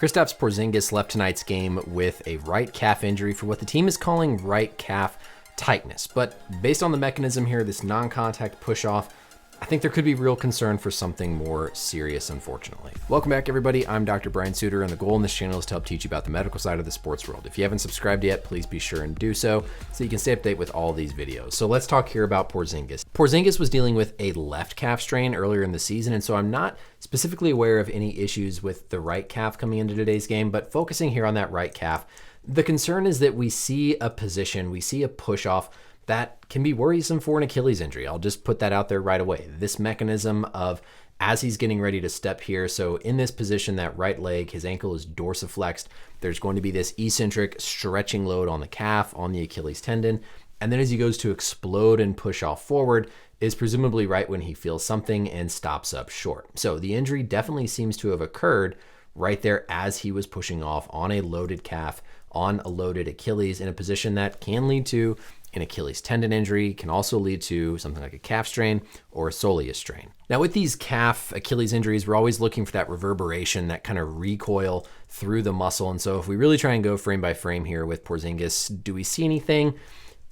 Kristaps Porzingis left tonight's game with a right calf injury for what the team is calling right calf tightness. But based on the mechanism here, this non-contact push-off, I think there could be real concern for something more serious, unfortunately. Welcome back, everybody. I'm Dr. Brian Sutterer, and the goal in this channel is to help teach you about the medical side of the sports world. If you haven't subscribed yet, please be sure and do so you can stay up to date with all these videos. So let's talk here about Porzingis. Porzingis was dealing with a left calf strain earlier in the season, and so I'm not specifically aware of any issues with the right calf coming into today's game, but focusing here on that right calf, the concern is that we see a position, we see a push-off that can be worrisome for an Achilles injury. I'll just put that out there right away. This mechanism of as he's getting ready to step here, so in this position, that right leg, his ankle is dorsiflexed. There's going to be this eccentric stretching load on the calf, on the Achilles tendon. And then as he goes to explode and push off forward is presumably right when he feels something and stops up short. So the injury definitely seems to have occurred right there as he was pushing off on a loaded calf, on a loaded Achilles, in a position that can lead to an Achilles tendon injury, can also lead to something like a calf strain or a soleus strain. Now with these calf Achilles injuries, we're always looking for that reverberation, that kind of recoil through the muscle. And so if we really try and go frame by frame here with Porzingis, do we see anything?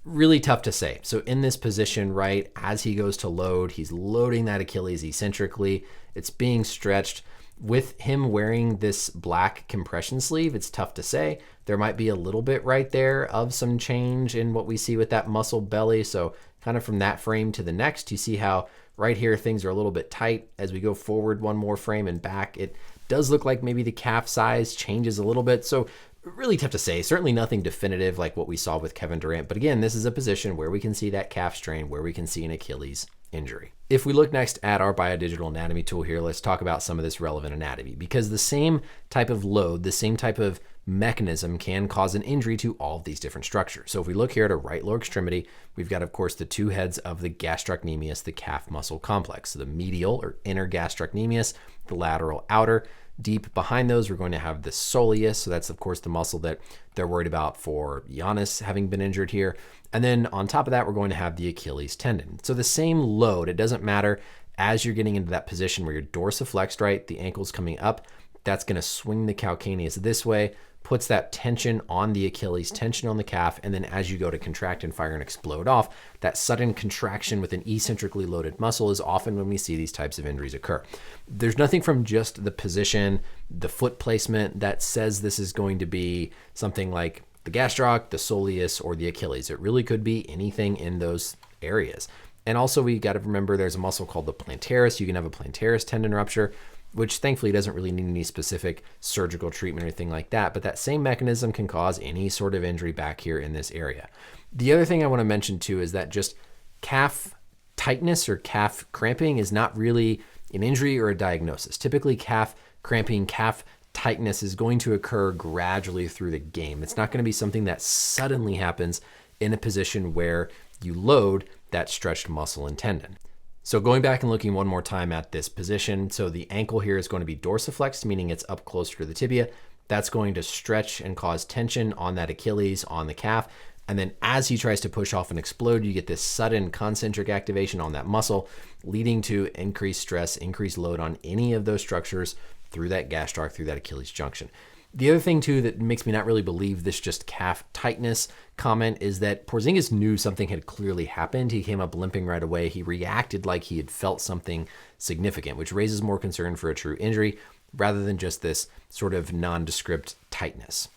Really tough to say. So in this position, right, as he goes to load, he's loading that Achilles eccentrically. It's being stretched. With him wearing this black compression sleeve, it's tough to say. There might be a little bit right there of some change in what we see with that muscle belly. So kind of from that frame to the next, you see how right here things are a little bit tight. As we go forward one more frame and back, it does look like maybe the calf size changes a little bit. So really tough to say. Certainly nothing definitive like what we saw with Kevin Durant. But again, this is a position where we can see that calf strain, where we can see an Achilles injury. If we look next at our biodigital anatomy tool here, let's talk about some of this relevant anatomy, because the same type of load, the same type of mechanism can cause an injury to all of these different structures. So if we look here at a right lower extremity, we've got, of course, the two heads of the gastrocnemius, the calf muscle complex, the medial or inner gastrocnemius, the lateral outer. Deep behind those, we're going to have the soleus. So that's, of course, the muscle that they're worried about for Giannis having been injured here. And then on top of that, we're going to have the Achilles tendon. So the same load, it doesn't matter as you're getting into that position where you're dorsiflexed, right? The ankle's coming up. That's going to swing the calcaneus this way, puts that tension on the Achilles, tension on the calf, and then as you go to contract and fire and explode off, that sudden contraction with an eccentrically loaded muscle is often when we see these types of injuries occur. There's nothing from just the position, the foot placement that says this is going to be something like the gastroc, the soleus, or the Achilles. It really could be anything in those areas. And also we got to remember there's a muscle called the plantaris. You can have a plantaris tendon rupture, which thankfully doesn't really need any specific surgical treatment or anything like that. But that same mechanism can cause any sort of injury back here in this area. The other thing I want to mention too is that just calf tightness or calf cramping is not really an injury or a diagnosis. Typically calf cramping, calf tightness is going to occur gradually through the game. It's not going to be something that suddenly happens in a position where you load that stretched muscle and tendon. So going back and looking one more time at this position, so the ankle here is going to be dorsiflexed, meaning it's up closer to the tibia. That's going to stretch and cause tension on that Achilles, on the calf. And then as he tries to push off and explode, you get this sudden concentric activation on that muscle, leading to increased stress, increased load on any of those structures through that gastroc, through that Achilles junction. The other thing too that makes me not really believe this just calf tightness comment is that Porzingis knew something had clearly happened. He came up limping right away. He reacted like he had felt something significant, which raises more concern for a true injury rather than just this sort of nondescript tightness.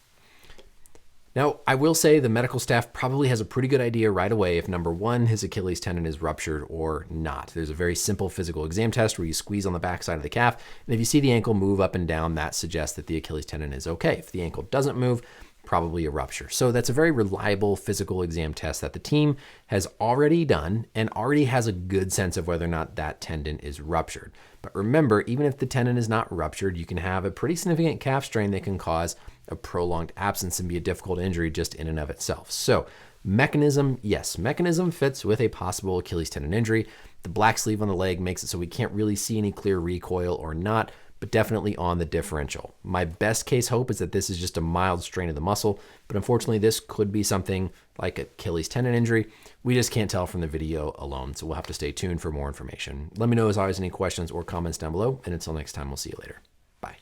Now, I will say the medical staff probably has a pretty good idea right away if number one, his Achilles tendon is ruptured or not. There's a very simple physical exam test where you squeeze on the backside of the calf. And if you see the ankle move up and down, that suggests that the Achilles tendon is okay. If the ankle doesn't move, probably a rupture. So that's a very reliable physical exam test that the team has already done and already has a good sense of whether or not that tendon is ruptured. But remember, even if the tendon is not ruptured, you can have a pretty significant calf strain that can cause a prolonged absence and be a difficult injury just in and of itself. So mechanism, yes, mechanism fits with a possible Achilles tendon injury. The black sleeve on the leg makes it so we can't really see any clear recoil or not, but definitely on the differential. My best case hope is that this is just a mild strain of the muscle, but unfortunately this could be something like Achilles tendon injury. We just can't tell from the video alone, so we'll have to stay tuned for more information. Let me know as always any questions or comments down below, and until next time, we'll see you later. Bye.